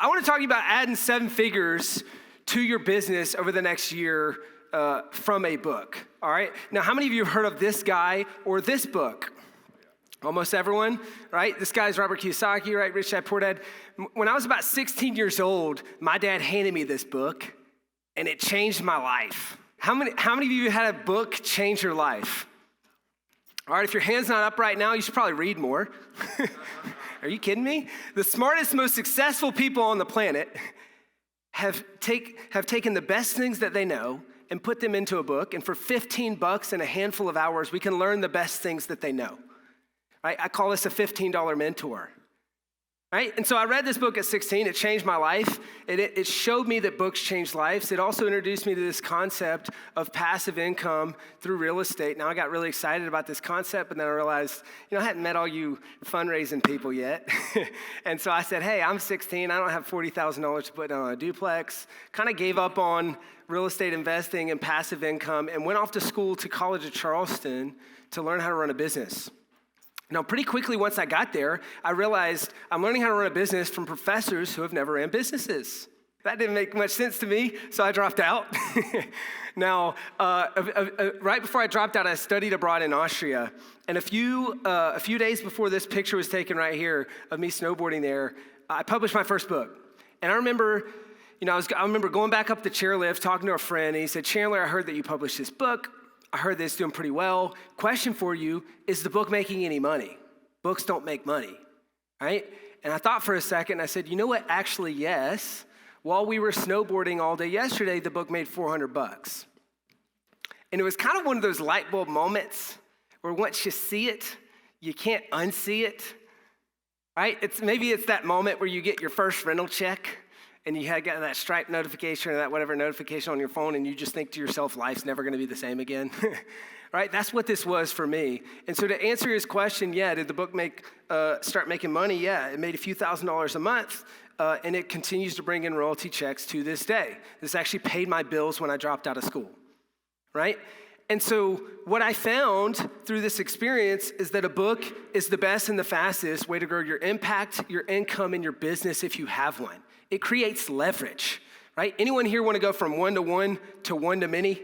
want to talk to you about adding 7 figures to your business over the next year from a book, all right? Now, how many of you have heard of this guy or this book? Almost everyone, right? This guy's Robert Kiyosaki, right? Rich Dad, Poor Dad. When I was about 16 years old, my dad handed me this book, and it changed my life. How many of you had a book change your life? All right, if your hand's not up right now, you should probably read more. Are you kidding me? The smartest, most successful people on the planet have taken the best things that they know and put them into a book, and for $15 and a handful of hours, we can learn the best things that they know. Right? I call this a $15 mentor. Right? And so I read this book at 16. It changed my life. It showed me that books change lives. It also introduced me to this concept of passive income through real estate. Now I got really excited about this concept, but then I realized, I hadn't met all you fundraising people yet. And so I said, hey, I'm 16. I don't have $40,000 to put down on a duplex. Kind of gave up on real estate investing and passive income and went off to school to College of Charleston to learn how to run a business. Now, pretty quickly, once I got there, I realized I'm learning how to run a business from professors who have never ran businesses. That didn't make much sense to me, so I dropped out. Now, right before I dropped out, I studied abroad in Austria. And a few days before this picture was taken right here of me snowboarding there, I published my first book. And I remember, I remember going back up the chairlift, talking to a friend, and he said, Chandler, I heard that you published this book. I heard that it's doing pretty well. Question for you, is the book making any money? Books don't make money, right? And I thought for a second, and I said, you know what? Actually, yes. While we were snowboarding all day yesterday, the book made $400. And it was kind of one of those light bulb moments where once you see it, you can't unsee it, right? Maybe it's that moment where you get your first rental check, and you had got that Stripe notification or that whatever notification on your phone, and you just think to yourself, life's never going to be the same again, right? That's what this was for me. And so to answer his question, yeah, did the book start making money? Yeah, it made a few $1,000s a month, and it continues to bring in royalty checks to this day. This actually paid my bills when I dropped out of school, right? And so what I found through this experience is that a book is the best and the fastest way to grow your impact, your income, and your business if you have one. It creates leverage, right? Anyone here want to go from one-to-one to one-to-many,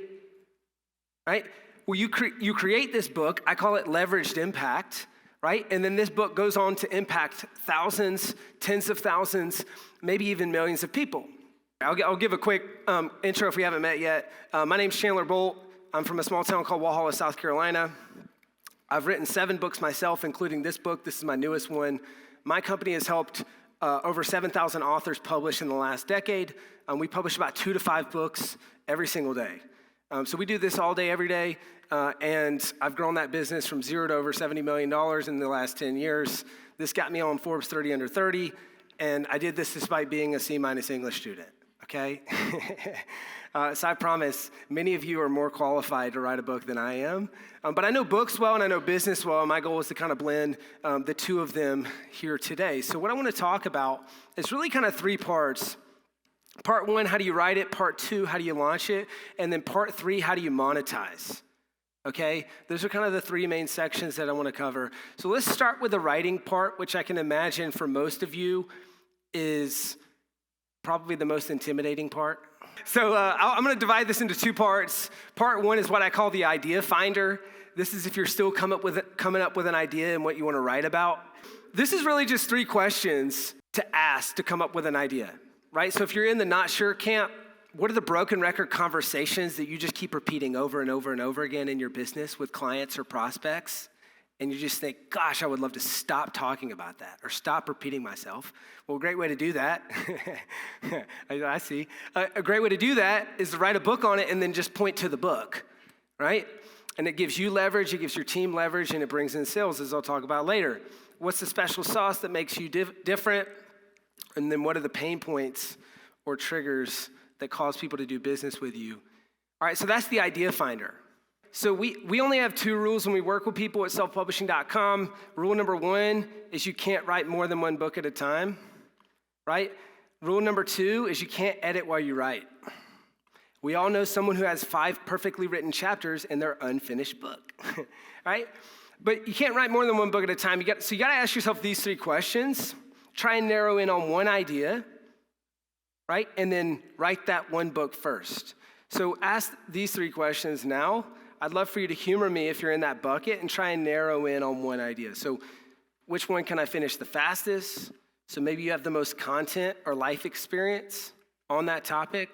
right? Well, you create this book. I call it Leveraged Impact, right? And then this book goes on to impact thousands, tens of thousands, maybe even millions of people. I'll give a quick intro if we haven't met yet. My name's Chandler Bolt. I'm from a small town called Walhalla, South Carolina. I've written 7 books myself, including this book. This is my newest one. My company has helped over 7,000 authors publish in the last decade. We publish about 2 to 5 books every single day. So we do this all day, every day, and I've grown that business from 0 to over $70 million in the last 10 years. This got me on Forbes 30 Under 30, and I did this despite being a C- English student, okay? So I promise many of you are more qualified to write a book than I am. But I know books well and I know business well, and my goal is to kind of blend the two of them here today. So what I want to talk about is really kind of 3 parts. Part 1, how do you write it? Part 2, how do you launch it? And then part 3, how do you monetize? Okay? Those are kind of the 3 main sections that I want to cover. So let's start with the writing part, which I can imagine for most of you is probably the most intimidating part. So I'm going to divide this into 2 parts. Part 1 is what I call the idea finder. This is if you're still coming up with an idea and what you want to write about. This is really just 3 questions to ask to come up with an idea, right? So if you're in the not sure camp, what are the broken record conversations that you just keep repeating over and over and over again in your business with clients or prospects? And you just think, gosh, I would love to stop talking about that or stop repeating myself. Well, a great way to do that, I see. A great way to do that is to write a book on it and then just point to the book, right? And it gives you leverage, it gives your team leverage, and it brings in sales, as I'll talk about later. What's the special sauce that makes you different? And then what are the pain points or triggers that cause people to do business with you? All right, so that's the idea finder. So we only have 2 rules when we work with people at selfpublishing.com. Rule number 1 is you can't write more than 1 book at a time, right? Rule number 2 is you can't edit while you write. We all know someone who has 5 perfectly written chapters in their unfinished book, right? But you can't write more than 1 book at a time. So you got to ask yourself these 3 questions. Try and narrow in on one idea, right? And then write that one book first. So ask these 3 questions now. I'd love for you to humor me if you're in that bucket and try and narrow in on one idea. So which one can I finish the fastest? So maybe you have the most content or life experience on that topic,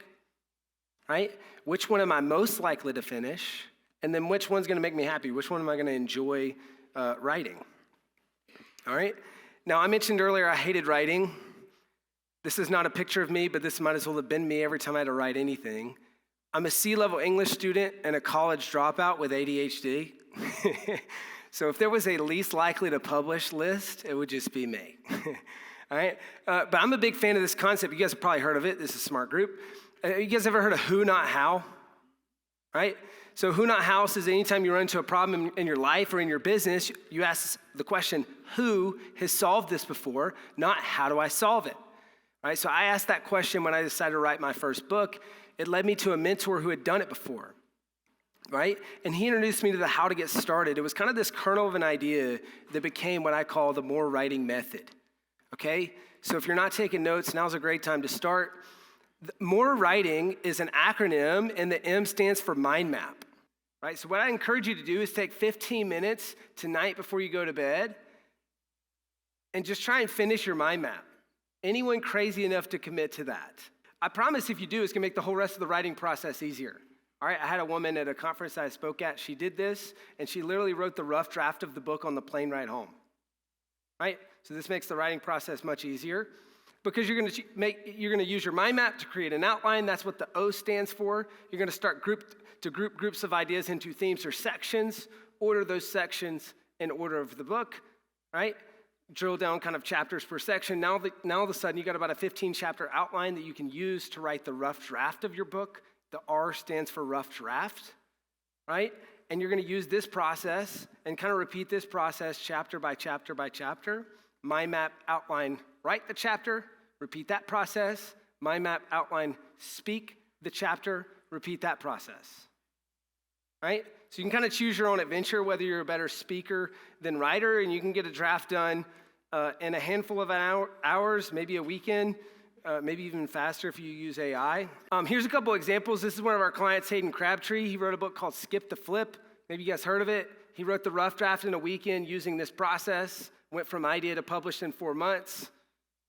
right? Which one am I most likely to finish? And then which one's gonna make me happy? Which one am I gonna enjoy writing? All right? Now, I mentioned earlier I hated writing. This is not a picture of me, but this might as well have been me every time I had to write anything. I'm a C-level English student and a college dropout with ADHD. So if there was a least likely to publish list, it would just be me. All right? But I'm a big fan of this concept. You guys have probably heard of it. This is a smart group. You guys ever heard of who, not how? Right? So who, not how is anytime you run into a problem in your life or in your business, you ask the question, who has solved this before, not how do I solve it? Right? So I asked that question when I decided to write my first book. It led me to a mentor who had done it before. Right? And he introduced me to the how to get started. It was kind of this kernel of an idea that became what I call the more writing method. Okay? So if you're not taking notes, now's a great time to start. More writing is an acronym, and the M stands for mind map. Right? So what I encourage you to do is take 15 minutes tonight before you go to bed and just try and finish your mind map. Anyone crazy enough to commit to that? I promise if you do, it's gonna make the whole rest of the writing process easier. All right, I had a woman at a conference I spoke at, she did this, and she literally wrote the rough draft of the book on the plane ride home. Right? So this makes the writing process much easier because you're gonna use your mind map to create an outline. That's what the O stands for. You're gonna start group groups of ideas into themes or sections, order those sections in order of the book, right? Drill down kind of chapters per section. Now all of a sudden you got about a 15-chapter outline that you can use to write the rough draft of your book. The R stands for rough draft, right? And you're gonna use this process and kind of repeat this process chapter by chapter by chapter. Mind map, outline, write the chapter, repeat that process. Mind map, outline, speak the chapter, repeat that process, right? So you can kind of choose your own adventure, whether you're a better speaker than writer, and you can get a draft done in a handful of hours, maybe a weekend, maybe even faster if you use AI. Here's a couple examples. This is one of our clients, Hayden Crabtree. He wrote a book called Skip the Flip. Maybe you guys heard of it. He wrote the rough draft in a weekend using this process, went from idea to published in 4 months,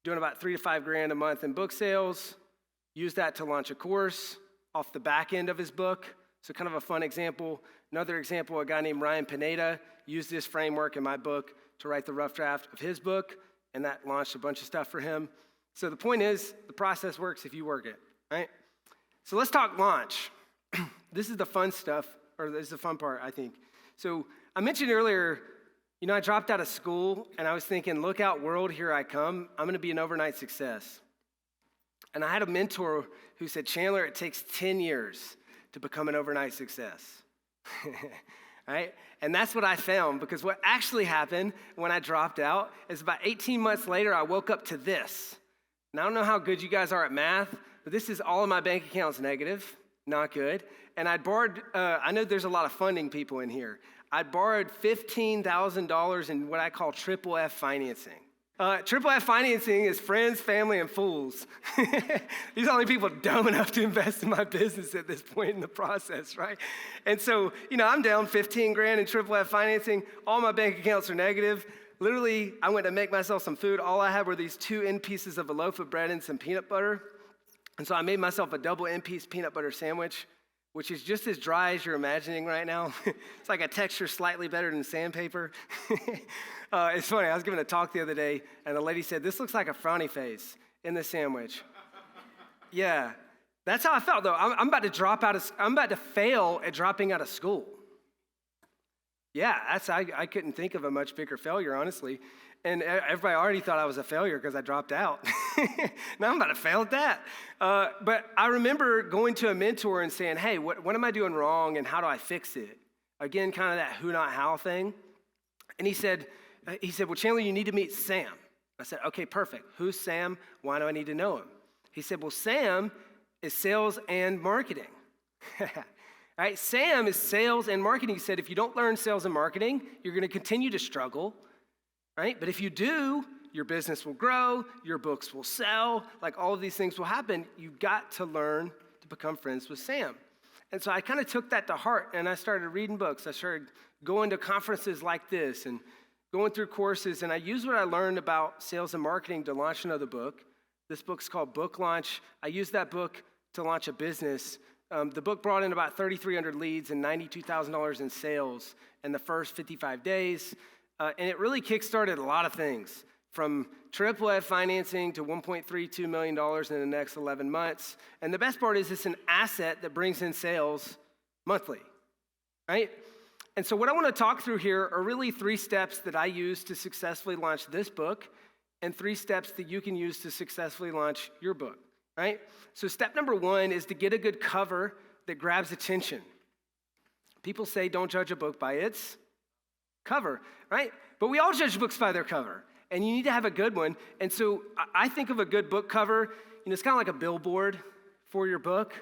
doing about $3,000 to $5,000 a month in book sales, used that to launch a course off the back end of his book. So kind of a fun example. Another example, a guy named Ryan Pineda used this framework in my book to write the rough draft of his book, and that launched a bunch of stuff for him. So the point is, the process works if you work it, right? So let's talk launch. This is the fun stuff, or this is the fun part, I think. So I mentioned earlier, I dropped out of school, and I was thinking, look out world, here I come. I'm gonna be an overnight success. And I had a mentor who said, Chandler, it takes 10 years to become an overnight success. Right? And that's what I found, because what actually happened when I dropped out is about 18 months later, I woke up to this. And I don't know how good you guys are at math, but this is all of my bank accounts negative, not good. And I'd borrowed, I know there's a lot of funding people in here. I'd borrowed $15,000 in what I call triple F financing. Triple F financing is friends, family, and fools. These are the only people dumb enough to invest in my business at this point in the process, right? And so, I'm down $15,000 in triple F financing. All my bank accounts are negative. Literally, I went to make myself some food. All I had were these 2 end pieces of a loaf of bread and some peanut butter. And so I made myself a double end piece peanut butter sandwich, which is just as dry as you're imagining right now. It's like a texture slightly better than sandpaper. It's funny, I was giving a talk the other day, and the lady said, this looks like a frowny face in the sandwich. Yeah, that's how I felt, though. I'm about to fail at dropping out of school. Yeah, I couldn't think of a much bigger failure, honestly. And everybody already thought I was a failure because I dropped out. Now I'm about to fail at that. But I remember going to a mentor and saying, hey, what am I doing wrong and how do I fix it? Again, kind of that who, not how thing. And he said, well, Chandler, you need to meet Sam. I said, okay, perfect. Who's Sam? Why do I need to know him? He said, well, Sam is sales and marketing. All right, Sam is sales and marketing. He said, if you don't learn sales and marketing, you're going to continue to struggle. Right? But if you do, your business will grow, your books will sell, like all of these things will happen. You got to learn to become friends with Sam. And so I kind of took that to heart, and I started reading books. I started going to conferences like this and going through courses, and I used what I learned about sales and marketing to launch another book. This book's called Book Launch. I used that book to launch a business. The book brought in about 3,300 leads and $92,000 in sales in the first 55 days, and it really kickstarted a lot of things, from AAA financing to $1.32 million in the next 11 months. And the best part is it's an asset that brings in sales monthly, right? And so what I want to talk through here are really 3 steps that I use to successfully launch this book and 3 steps that you can use to successfully launch your book, right? So step number 1 is to get a good cover that grabs attention. People say don't judge a book by its cover, right? But we all judge books by their cover. And you need to have a good one. And so I think of a good book cover, it's kind of like a billboard for your book,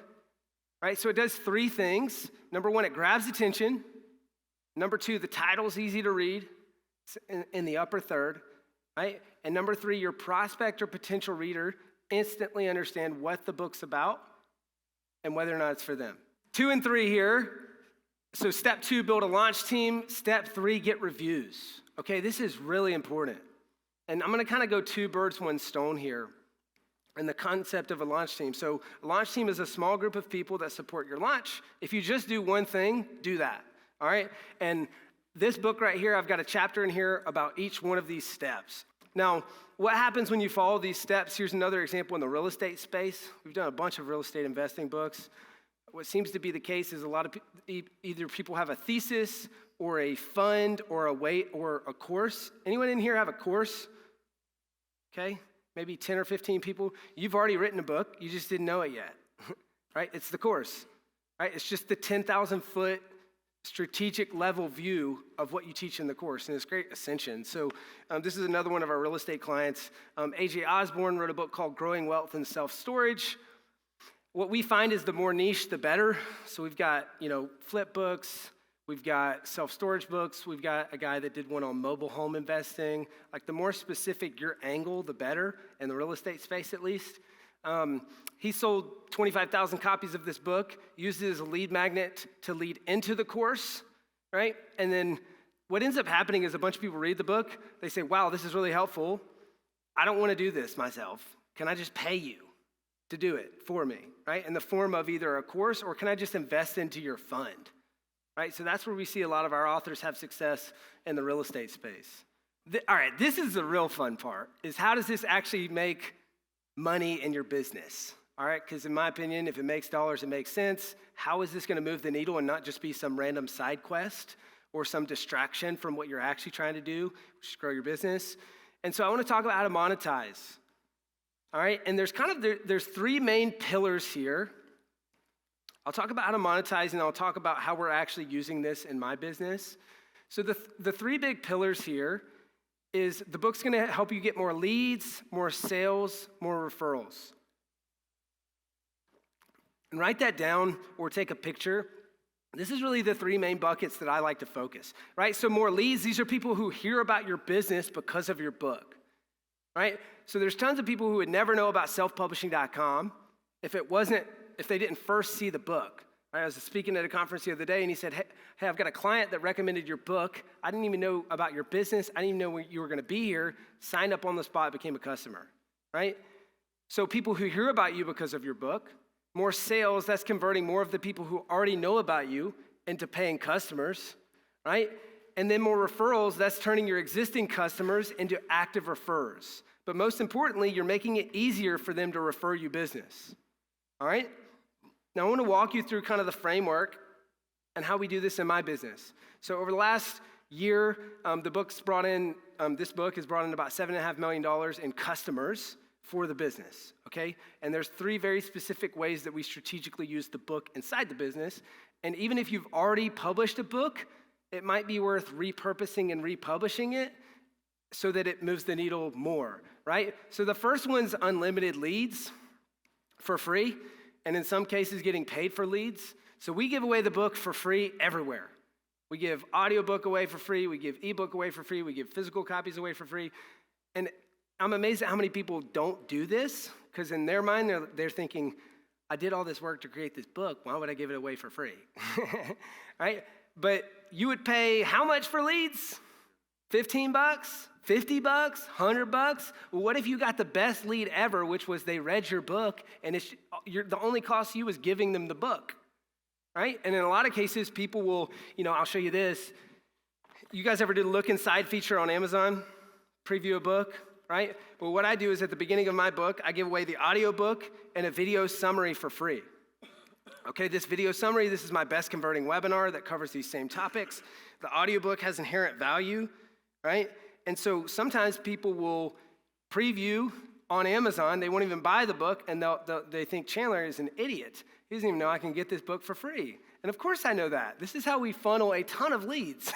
right? So it does 3 things. Number 1, it grabs attention. Number 2, the title's easy to read. It's in the upper third, right? And number 3, your prospect or potential reader instantly understand what the book's about and whether or not it's for them. 2 and 3 here. So step 2, build a launch team. Step 3, get reviews. Okay, this is really important. And I'm going to kind of go 2 birds, 1 stone here in the concept of a launch team. So a launch team is a small group of people that support your launch. If you just do one thing, do that, all right? And this book right here, I've got a chapter in here about each one of these steps. Now, what happens when you follow these steps? Here's another example in the real estate space. We've done a bunch of real estate investing books. What seems to be the case is a lot of either people have a thesis or a fund or a course. Anyone in here have a course? Okay, maybe 10 or 15 people. You've already written a book. You just didn't know it yet, right? It's the course, right? It's just the 10,000-foot strategic level view of what you teach in the course, and it's great ascension. So this is another one of our real estate clients. A.J. Osborne wrote a book called Growing Wealth and Self-Storage. What we find is the more niche, the better. So we've got, flip books. We've got self-storage books. We've got a guy that did one on mobile home investing. Like, the more specific your angle, the better, in the real estate space at least. He sold 25,000 copies of this book, used it as a lead magnet to lead into the course, right? And then what ends up happening is a bunch of people read the book. They say, wow, this is really helpful. I don't want to do this myself. Can I just pay you to do it for me, right? In the form of either a course, or can I just invest into your fund? Right, so that's where we see a lot of our authors have success in the real estate space. All right, this is the real fun part, is how does this actually make money in your business? All right, because in my opinion, if it makes dollars, it makes sense. How is this going to move the needle and not just be some random side quest or some distraction from what you're actually trying to do, which is grow your business? And so I want to talk about how to monetize. All right, and there's 3 main pillars here. I'll talk about how to monetize, and I'll talk about how we're actually using this in my business. So the 3 big pillars here is the book's going to help you get more leads, more sales, more referrals. And write that down or take a picture. This is really the 3 main buckets that I like to focus, right? So more leads, these are people who hear about your business because of your book, right? So there's tons of people who would never know about selfpublishing.com if they didn't first see the book. Right? I was speaking at a conference the other day, and he said, hey, I've got a client that recommended your book. I didn't even know about your business. I didn't even know you were going to be here. Signed up on the spot, became a customer, right? So people who hear about you because of your book. More sales, that's converting more of the people who already know about you into paying customers, right? And then more referrals, that's turning your existing customers into active referrers. But most importantly, you're making it easier for them to refer you business, all right? Now, I want to walk you through kind of the framework and how we do this in my business. So over the last year, this book has brought in about $7.5 million in customers for the business, okay? And there's 3 very specific ways that we strategically use the book inside the business. And even if you've already published a book, it might be worth repurposing and republishing it so that it moves the needle more, right? So the first one's unlimited leads for free, and in some cases getting paid for leads. So we give away the book for free everywhere. We give audiobook away for free, we give ebook away for free, we give physical copies away for free. And I'm amazed at how many people don't do this, because in their mind, they're thinking, I did all this work to create this book. Why would I give it away for free? Right? But you would pay how much for leads? 15 bucks? 50 bucks? 100 bucks? Well, what if you got the best lead ever, which was they read your book, and the only cost to you was giving them the book, right? And in a lot of cases, people will, I'll show you this. You guys ever do the look inside feature on Amazon? Preview a book, right? Well, what I do is at the beginning of my book, I give away the audio book and a video summary for free. Okay, this video summary, this is my best converting webinar that covers these same topics. The audiobook has inherent value, right? And so sometimes people will preview on Amazon, they won't even buy the book, and they think Chandler is an idiot. He doesn't even know I can get this book for free. And of course I know that. This is how we funnel a ton of leads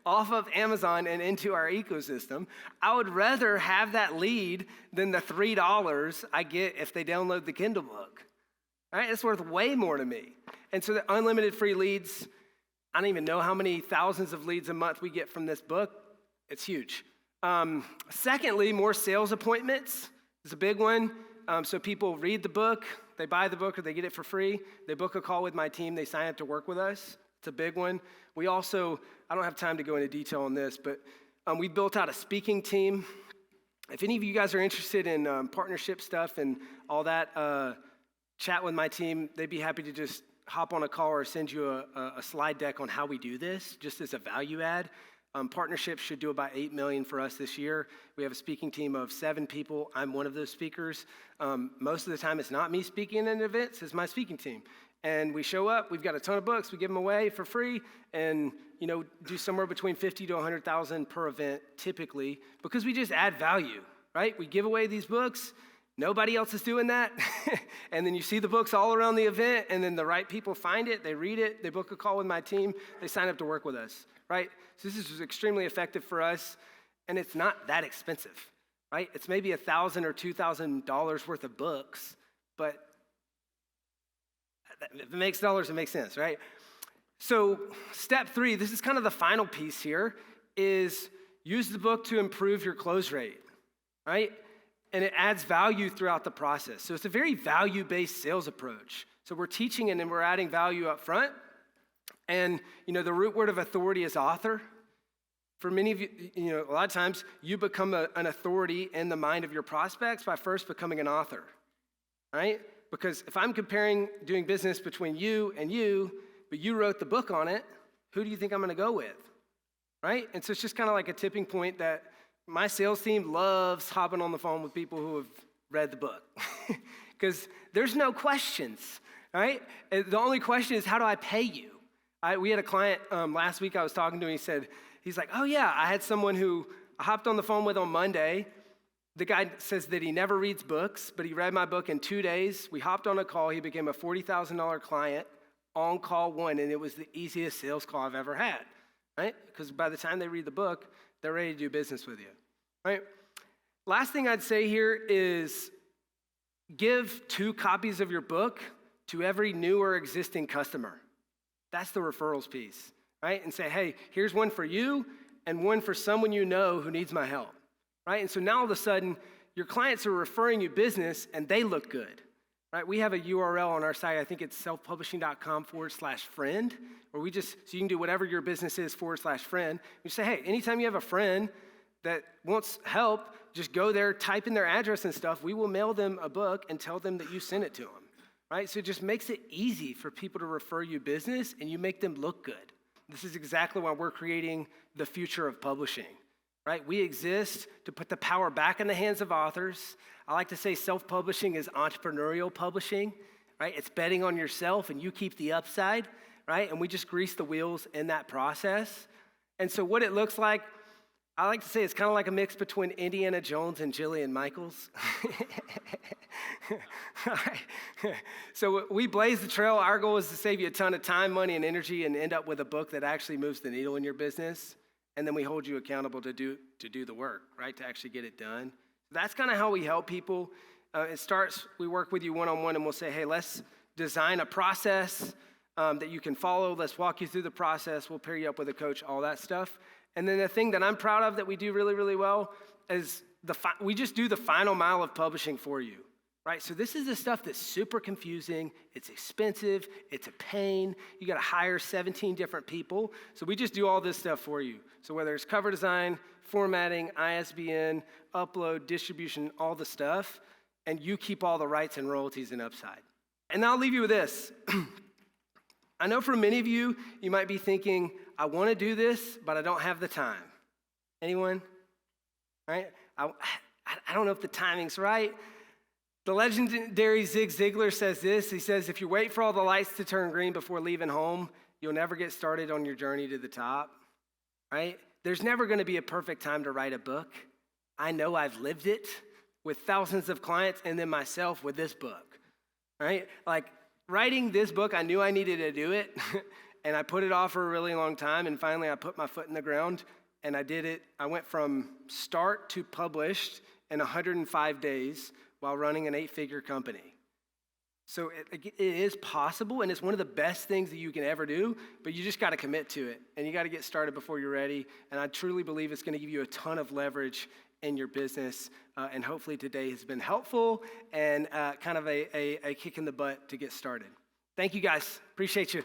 off of Amazon and into our ecosystem. I would rather have that lead than the $3 I get if they download the Kindle book. All right, it's worth way more to me. And so the unlimited free leads, I don't even know how many thousands of leads a month we get from this book. It's huge. Secondly, more sales appointments is a big one. So people read the book, they buy the book or they get it for free. They book a call with my team, they sign up to work with us. It's a big one. We also, I don't have time to go into detail on this, but we built out a speaking team. If any of you guys are interested in partnership stuff and all that, chat with my team. They'd be happy to just hop on a call or send you a slide deck on how we do this, just as a value add. Partnerships should do about $8 million for us this year. We have a speaking team of 7 people. I'm one of those speakers. Most of the time, it's not me speaking at events, it's my speaking team. And we show up, we've got a ton of books, we give them away for free, and do somewhere between 50 to 100,000 per event typically, because we just add value, right? We give away these books, nobody else is doing that. And then you see the books all around the event, and then the right people find it, they read it, they book a call with my team, they sign up to work with us, right? So this is extremely effective for us, and it's not that expensive, right? It's maybe $1,000 or $2,000 worth of books, but if it makes dollars, it makes sense, right? So step 3, this is kind of the final piece here, is use the book to improve your close rate, right? And it adds value throughout the process. So it's a very value-based sales approach. So we're teaching and then we're adding value up front. And, the root word of authority is author. For many of you, a lot of times you become an authority in the mind of your prospects by first becoming an author, right? Because if I'm comparing doing business between you and you, but you wrote the book on it, who do you think I'm going to go with, right? And so it's just kind of like a tipping point that my sales team loves hopping on the phone with people who have read the book because there's no questions, right? The only question is, how do I pay you? We had a client last week I was talking to, and he's like, oh yeah, I had someone who I hopped on the phone with on Monday. The guy says that he never reads books, but he read my book in 2 days. We hopped on a call. He became a $40,000 client on call 1, and it was the easiest sales call I've ever had, right? Because by the time they read the book, they're ready to do business with you, right? Last thing I'd say here is give 2 copies of your book to every new or existing customer. That's the referrals piece, right? And say, hey, here's one for you and one for someone you know who needs my help, right? And so now all of a sudden, your clients are referring you business and they look good, right? We have a URL on our site. I think it's selfpublishing.com/friend, where so you can do whatever your business is /friend. You say, hey, anytime you have a friend that wants help, just go there, type in their address and stuff. We will mail them a book and tell them that you sent it to them, right? So it just makes it easy for people to refer you business, and you make them look good. This is exactly why we're creating the future of publishing, right? We exist to put the power back in the hands of authors. I like to say self-publishing is entrepreneurial publishing, right? It's betting on yourself and you keep the upside, right? And we just grease the wheels in that process. And so what it looks like, I like to say it's kind of like a mix between Indiana Jones and Jillian Michaels. So we blaze the trail. Our goal is to save you a ton of time, money, and energy and end up with a book that actually moves the needle in your business. And then we hold you accountable to do the work, right, to actually get it done. That's kind of how we help people. It starts, we work with you one-on-one, and we'll say, hey, let's design a process that you can follow. Let's walk you through the process. We'll pair you up with a coach, all that stuff. And then the thing that I'm proud of that we do really, really well is we just do the final mile of publishing for you, right? So this is the stuff that's super confusing. It's expensive. It's a pain. You got to hire 17 different people. So we just do all this stuff for you. So whether it's cover design, formatting, ISBN, upload, distribution, all the stuff, and you keep all the rights and royalties and upside. And I'll leave you with this. I know for many of you, you might be thinking, I want to do this, but I don't have the time. Anyone? Right? I don't know if the timing's right. The legendary Zig Ziglar says this. He says, if you wait for all the lights to turn green before leaving home, you'll never get started on your journey to the top, right? There's never going to be a perfect time to write a book. I know I've lived it with thousands of clients and then myself with this book, right? Like writing this book, I knew I needed to do it and I put it off for a really long time and finally I put my foot in the ground and I did it. I went from start to published in 105 days while running an 8-figure company. So it is possible, and it's one of the best things that you can ever do, but you just got to commit to it, and you got to get started before you're ready, and I truly believe it's going to give you a ton of leverage in your business, and hopefully today has been helpful and kind of a kick in the butt to get started. Thank you, guys. Appreciate you.